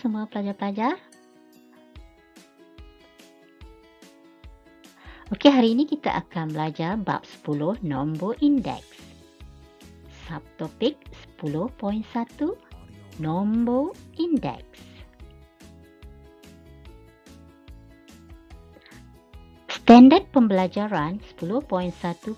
semua pelajar-pelajar. Okey, hari ini kita akan belajar bab 10 nombor indeks. Subtopik 10.1 nombor indeks. Standard pembelajaran 10.1.1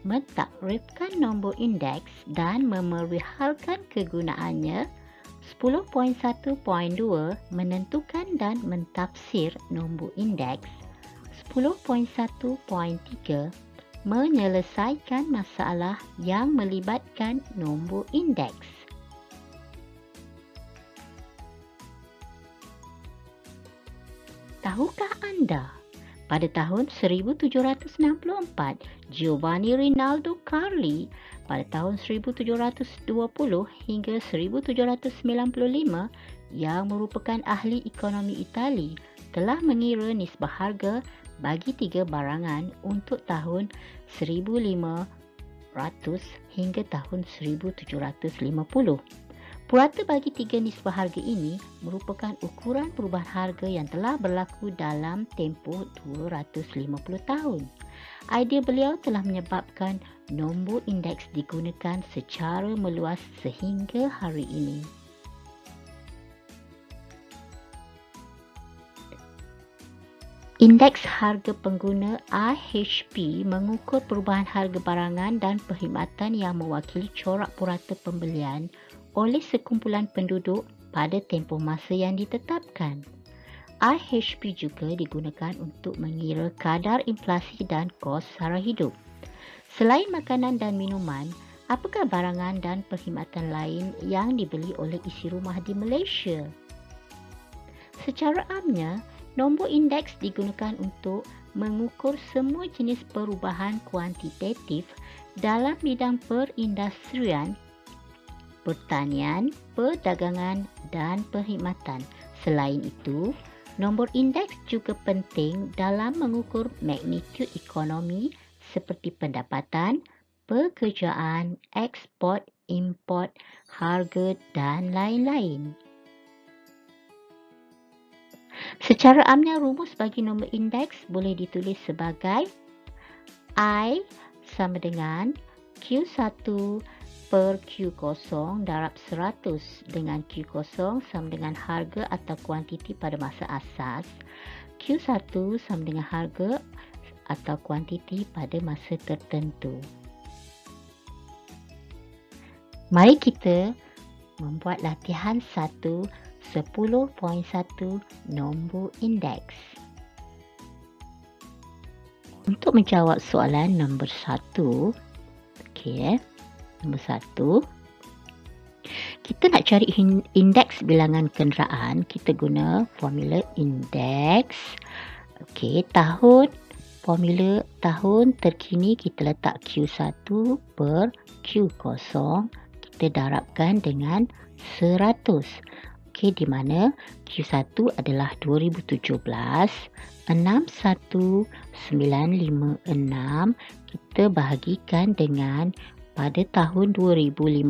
mentakrifkan nombor indeks dan memerihalkan kegunaannya. 10.1.2 menentukan dan mentafsir nombor indeks. 10.1.3 menyelesaikan masalah yang melibatkan nombor indeks. Tahukah anda, pada tahun 1764, Giovanni Rinaldo Carli pada tahun 1720 hingga 1795 yang merupakan ahli ekonomi Itali telah mengira nisbah harga bagi tiga barangan untuk tahun 1500 hingga tahun 1750. Purata bagi tiga nisbah harga ini merupakan ukuran perubahan harga yang telah berlaku dalam tempoh 250 tahun. Idea beliau telah menyebabkan nombor indeks digunakan secara meluas sehingga hari ini. Indeks harga pengguna IHP mengukur perubahan harga barangan dan perkhidmatan yang mewakili corak purata pembelian oleh sekumpulan penduduk pada tempoh masa yang ditetapkan. IHP juga digunakan untuk mengira kadar inflasi dan kos sara hidup. Selain makanan dan minuman, apakah barangan dan perkhidmatan lain yang dibeli oleh isi rumah di Malaysia? Secara amnya, nombor indeks digunakan untuk mengukur semua jenis perubahan kuantitatif dalam bidang perindustrian, pertanian, perdagangan dan perkhidmatan. Selain itu, nombor indeks juga penting dalam mengukur magnitud ekonomi seperti pendapatan, pekerjaan, ekspor, import, harga dan lain-lain. Secara amnya, rumus bagi nombor indeks boleh ditulis sebagai I sama dengan Q1 per Q0 darab 100 dengan Q0 sama dengan harga atau kuantiti pada masa asas. Q1 sama dengan harga atau kuantiti pada masa tertentu. Mari kita membuat latihan 1, 10.1 nombor indeks. Untuk menjawab soalan nombor 1, nombor 1, kita nak cari indeks bilangan kenderaan, kita guna formula indeks. Formula tahun terkini kita letak Q1 per Q0, kita darabkan dengan 100. Di mana Q1 adalah 2017, 61956 kita bahagikan dengan pada tahun 2015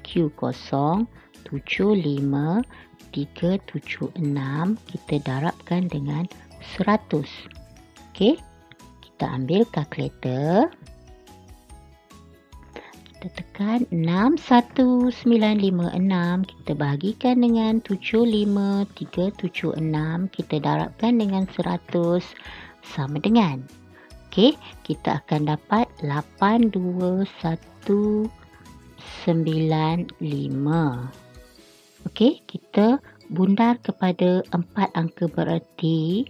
Q0 75376 kita darabkan dengan 100. Kita ambil kalkulator. Kita tekan 61956 kita bahagikan dengan 75376 kita darabkan dengan 100 sama dengan kita akan dapat 82195. Kita bundar kepada 4 angka bererti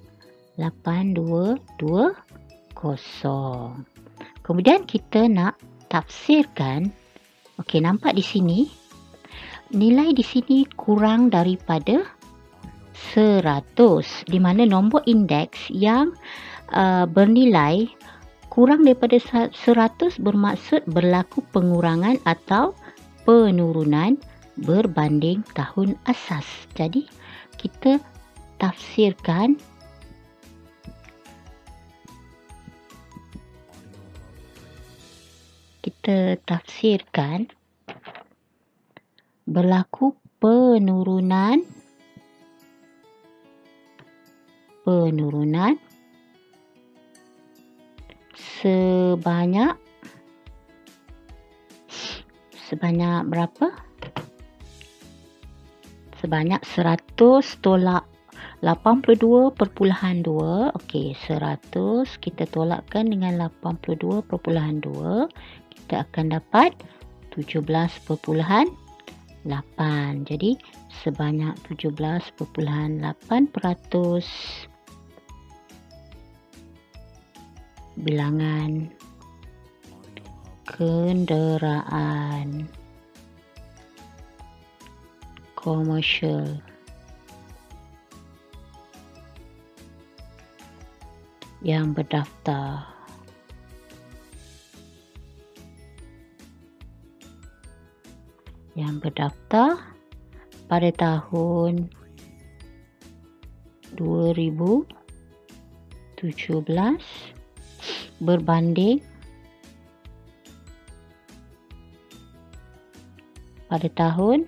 8220. Kemudian kita nak tafsirkan. Nampak di sini nilai di sini kurang daripada 100, di mana nombor indeks yang bernilai kurang daripada 100 bermaksud berlaku pengurangan atau penurunan berbanding tahun asas. Jadi kita tafsirkan berlaku penurunan penurunan sebanyak berapa? Sebanyak $182.2. Okey, 100 kita tolakkan dengan 82.2, kita akan dapat 17.8. Jadi sebanyak 17.8% bilangan kenderaan komersial yang berdaftar pada tahun 2017 berbanding pada tahun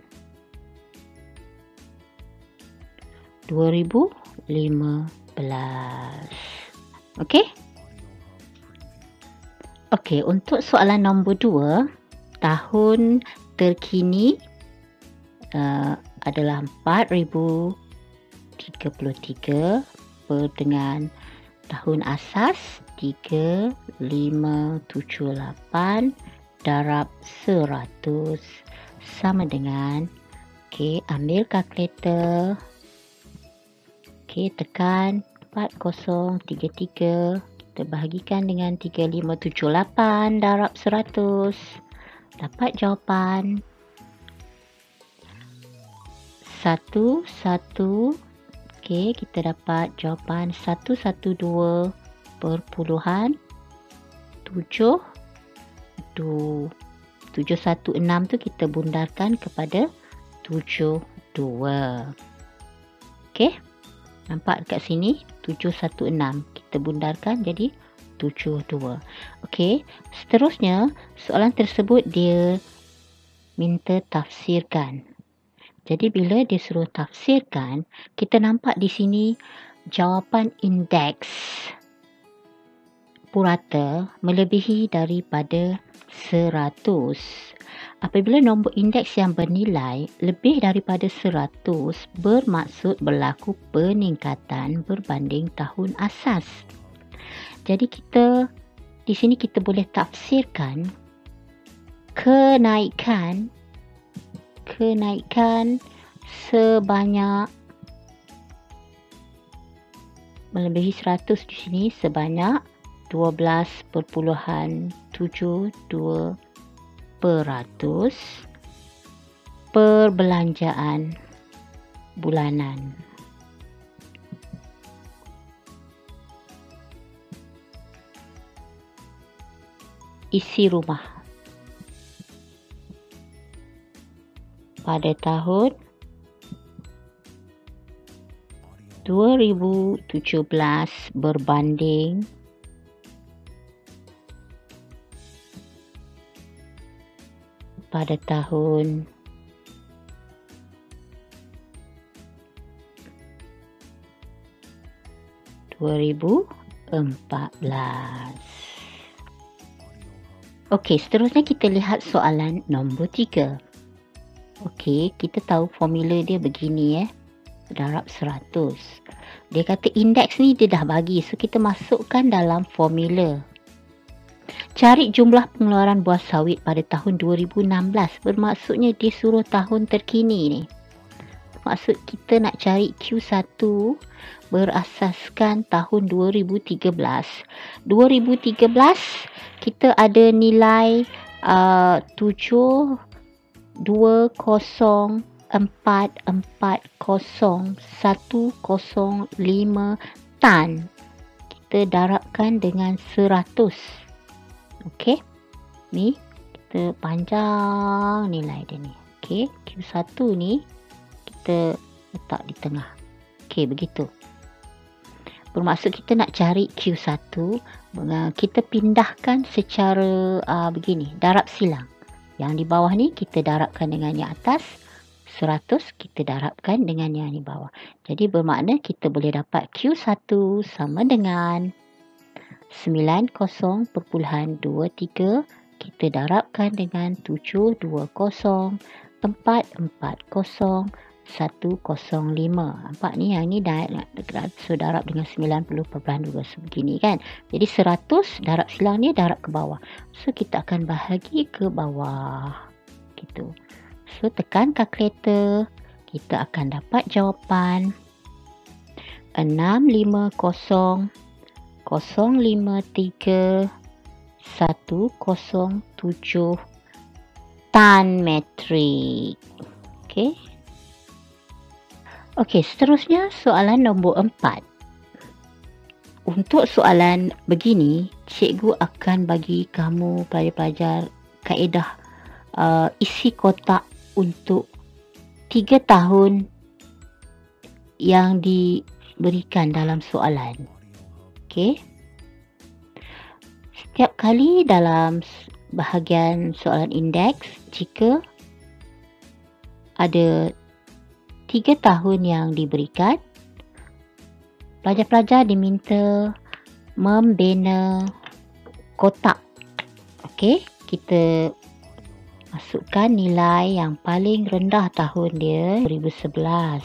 2015. Okey? Okey, untuk soalan nombor 2, tahun terkini adalah 4033 dengan tahun asas 3578 darab 100 sama dengan, okey, ambil kalkulator. Okey, tekan 4033, kita bahagikan dengan 3578 darab 100. Dapat jawapan 11. Okey, kita dapat jawapan 112.716 tu kita bundarkan kepada 72. Okey, nampak dekat sini 716 kita bundarkan jadi 72. Okey, seterusnya soalan tersebut dia minta tafsirkan. Jadi bila dia suruh tafsirkan, kita nampak di sini jawapan indeks purata melebihi daripada 100. Apabila nombor indeks yang bernilai lebih daripada 100, bermaksud berlaku peningkatan berbanding tahun asas. Jadi di sini kita boleh tafsirkan kenaikan sebanyak melebihi 100 di sini sebanyak 12.72% perbelanjaan bulanan. Isi rumah pada tahun 2017 berbanding pada tahun 2014. Okey, seterusnya kita lihat soalan nombor 3. Okey, kita tahu formula dia begini darab 100. Dia kata indeks ni dia dah bagi, so kita masukkan dalam formula. Cari jumlah pengeluaran buah sawit pada tahun 2016. Bermaksudnya dia suruh tahun terkini ni. Maksud kita nak cari Q1 berasaskan tahun 2013. 2013 kita ada nilai 720440105 tan. Kita darabkan dengan 100. Okey, ni kita panjang nilai dia ni. Okey, Q1 ni kita letak di tengah. Okey, begitu. Bermaksud kita nak cari Q1, kita pindahkan secara begini, darab silang. Yang di bawah ni kita darabkan dengan yang atas 100 kita darabkan dengan yang di bawah. Jadi bermakna kita boleh dapat Q1 sama dengan 90.23 kita darabkan dengan 720 440 105. Nampak ni, yang ni dah so darab dengan 90.2 begini kan. Jadi 100 darab silang ni darab ke bawah. So kita akan bahagi ke bawah. Gitu. So tekan kalkulator, kita akan dapat jawapan 650 053 107 tan metrik. Okey. Okey, seterusnya soalan nombor 4. Untuk soalan begini, cikgu akan bagi kamu pelajar-pelajar kaedah isi kotak untuk 3 tahun yang diberikan dalam soalan. Okey. Setiap kali dalam bahagian soalan indeks, jika ada 3 tahun yang diberikan, pelajar-pelajar diminta membina kotak. Okey, kita masukkan nilai yang paling rendah tahun dia 2011.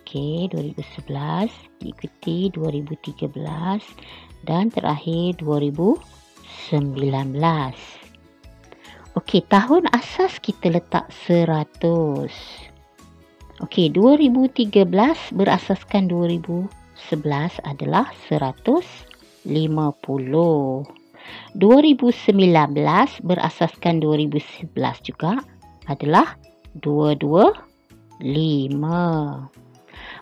Okey, 2011 diikuti 2013 dan terakhir 2019. Okey, tahun asas kita letak 100. Okey, 2013 berasaskan 2011 adalah 150. 2019 berasaskan 2011 juga adalah 225.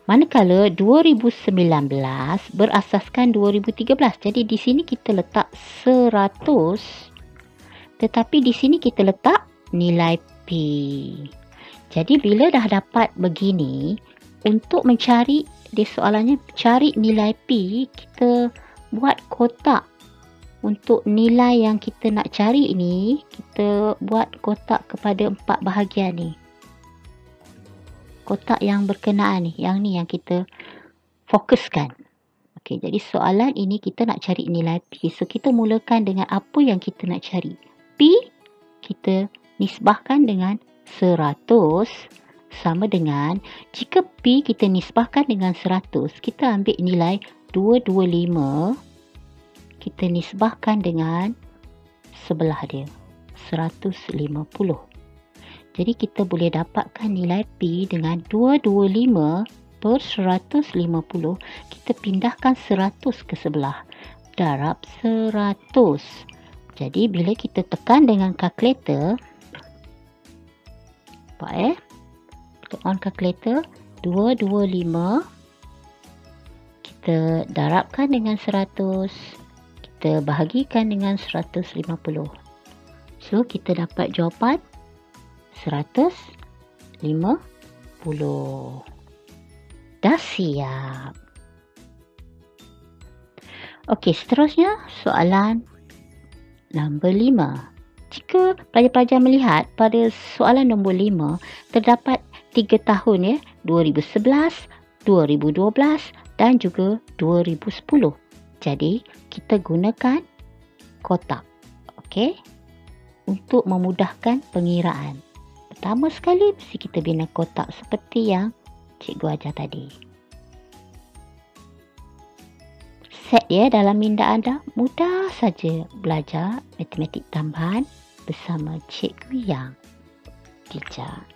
Manakala 2019 berasaskan 2013. Jadi di sini kita letak 100, tetapi di sini kita letak nilai P. Jadi bila dah dapat begini, untuk mencari, di soalannya cari nilai P, kita buat kotak. Untuk nilai yang kita nak cari ini, kita buat kotak kepada 4 bahagian ni. Kotak yang berkenaan ni, yang kita fokuskan. Okey, jadi soalan ini kita nak cari nilai P. So kita mulakan dengan apa yang kita nak cari. P kita nisbahkan dengan 100 sama dengan, jika P kita nisbahkan dengan 100, kita ambil nilai 225, kita nisbahkan dengan sebelah dia 150. Jadi kita boleh dapatkan nilai P dengan 225 per 150. Kita pindahkan 100 ke sebelah, darab 100. Jadi bila kita tekan dengan kalkulator, kita on kalkulator, 225 kita darabkan dengan 100, kita bahagikan dengan 150. So kita dapat jawapan 150. Dah siap. Okey, seterusnya soalan nombor 5. Jika pelajar-pelajar melihat pada soalan nombor 5, terdapat 3 tahun ya, 2011, 2012 dan juga 2010. Jadi kita gunakan kotak. Okey. Untuk memudahkan pengiraan. Pertama sekali mesti kita bina kotak seperti yang cikgu ajar tadi. Set ya dalam minda anda, mudah saja belajar matematik tambahan bersama cikgu yang bijak.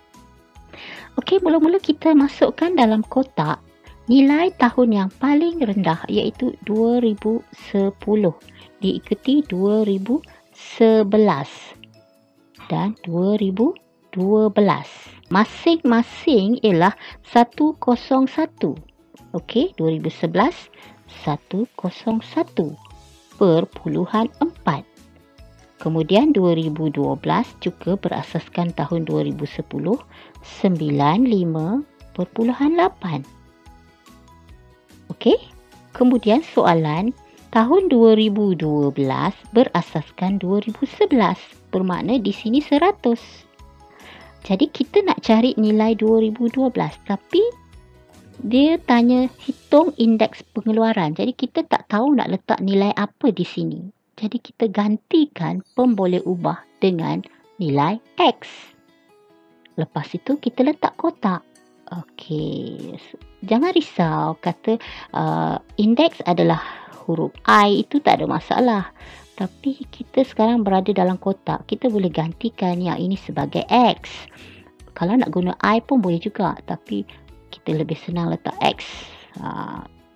Okey, mula-mula kita masukkan dalam kotak nilai tahun yang paling rendah iaitu 2010 diikuti 2011 dan 2012. Masing-masing ialah 101. Okey, 2011 101 per puluhan 4. Kemudian 2012 juga berasaskan tahun 2010 95.8. Okey. Kemudian soalan tahun 2012 berasaskan 2011. Bermakna di sini 100. Jadi kita nak cari nilai 2012 tapi dia tanya hitung indeks pengeluaran. Jadi kita tak tahu nak letak nilai apa di sini. Jadi kita gantikan pemboleh ubah dengan nilai X. Lepas itu kita letak kotak. Okey. Jangan risau, kata indeks adalah huruf I, itu tak ada masalah. Tapi kita sekarang berada dalam kotak. Kita boleh gantikan yang ini sebagai X. Kalau nak guna I pun boleh juga. Tapi kita lebih senang letak X.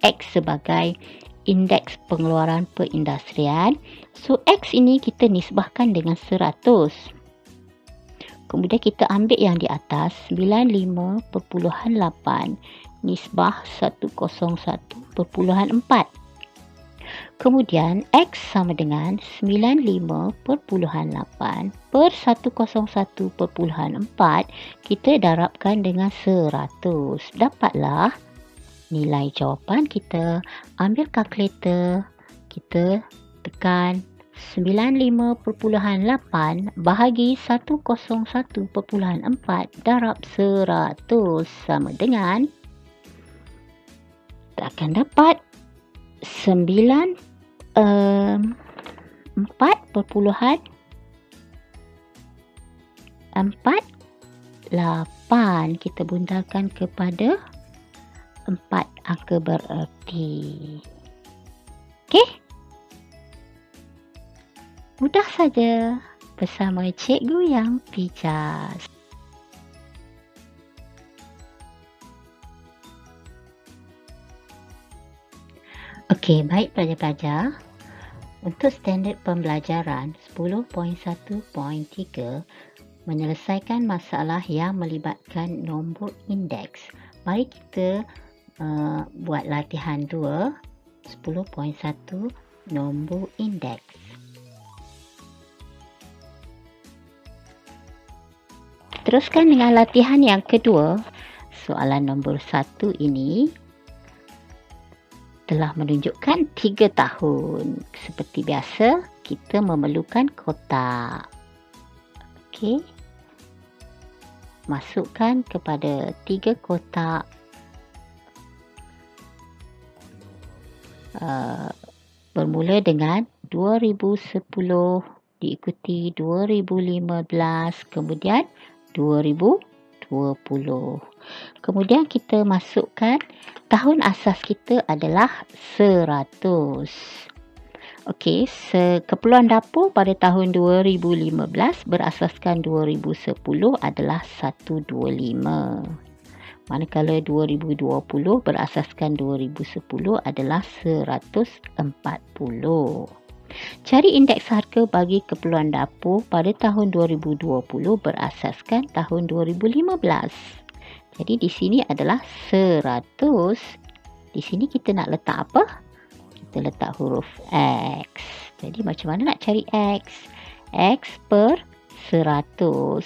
X sebagai indeks pengeluaran perindustrian. So, X ini kita nisbahkan dengan 100. Kemudian kita ambil yang di atas, 95.8 nisbah 101.4. Kemudian X sama dengan 95.8 per 101.4. Kita darabkan dengan 100. Dapatlah nilai jawapan kita. Ambil kalkulator, kita tekan 95.8 bahagi 101.4 darab 100 sama dengan, kita akan dapat 4.48. Kita bundalkan kepada 4 angka bererti. Okey? Mudah saja bersama cikgu yang bijak. Okey, baik pelajar-pelajar. Untuk standard pembelajaran 10.1.3 menyelesaikan masalah yang melibatkan nombor indeks. Mari kita buat latihan 2, 10.1 nombor indeks. Teruskan dengan latihan yang kedua. Soalan nombor 1 ini telah menunjukkan 3 tahun. Seperti biasa, kita memerlukan kotak. Okey. Masukkan kepada 3 kotak. Bermula dengan 2010, diikuti 2015, kemudian 2020. Kemudian kita masukkan tahun asas kita adalah 100. Okey, keperluan dapur pada tahun 2015 berasaskan 2010 adalah 125. Manakala 2020 berasaskan 2010 adalah 140. Cari indeks harga bagi keperluan dapur pada tahun 2020 berasaskan tahun 2015. Jadi di sini adalah 100. Di sini kita nak letak apa? Kita letak huruf X. Jadi macam mana nak cari X? X per 100.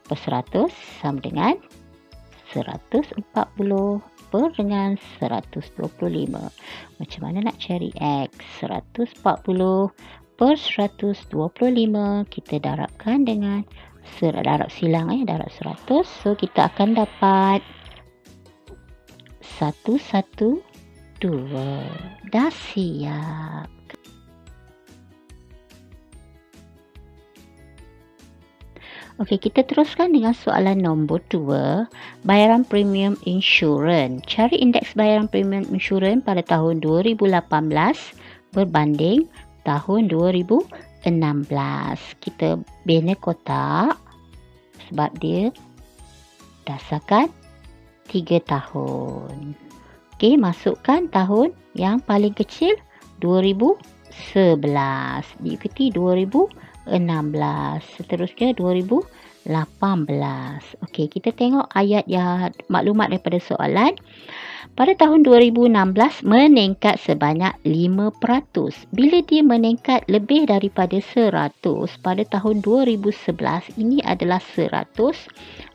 Per 100 sama dengan 140 per dengan 125. Macam mana nak cari X? 140 per 125. Kita darabkan dengan darab silang, darab 100. So kita akan dapat 112. Dah siap. Okey, kita teruskan dengan soalan nombor 2, bayaran premium insurans. Cari indeks bayaran premium insurans pada tahun 2018 berbanding tahun 2016. Kita bina kotak sebab dia dasarkan 3 tahun. Okey, masukkan tahun yang paling kecil 2011, diikuti 2016, seterusnya 2018. Okey, kita tengok ayat yang maklumat daripada soalan. Pada tahun 2016 meningkat sebanyak 5%. Bila dia meningkat lebih daripada 100 pada tahun 2011, ini adalah 100.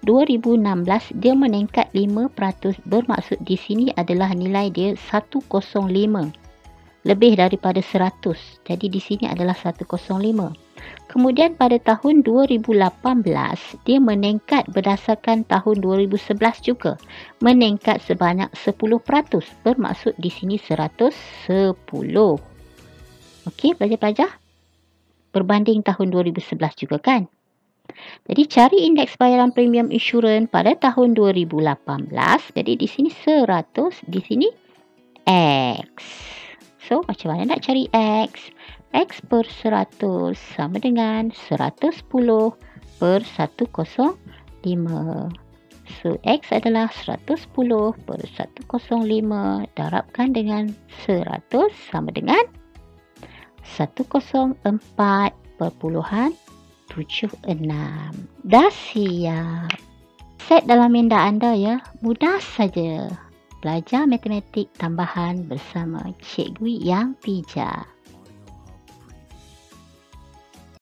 2016 dia meningkat 5%. Bermaksud di sini adalah nilai dia 105. Lebih daripada 100. Jadi di sini adalah 105. Kemudian pada tahun 2018, dia meningkat berdasarkan tahun 2011 juga. Meningkat sebanyak 10%. Bermaksud di sini 110. Okey, pelajar-pelajar. Berbanding tahun 2011 juga kan? Jadi cari indeks bayaran premium insurans pada tahun 2018. Jadi di sini 100, di sini X. So, macam mana nak cari X? X per 100 sama dengan 110 per 105. So, X adalah 110 per 105 darabkan dengan 100 sama dengan 104.76. Dah siap. Set dalam minda anda ya. Mudah saja. Belajar matematik tambahan bersama Cikgu Yang Pija.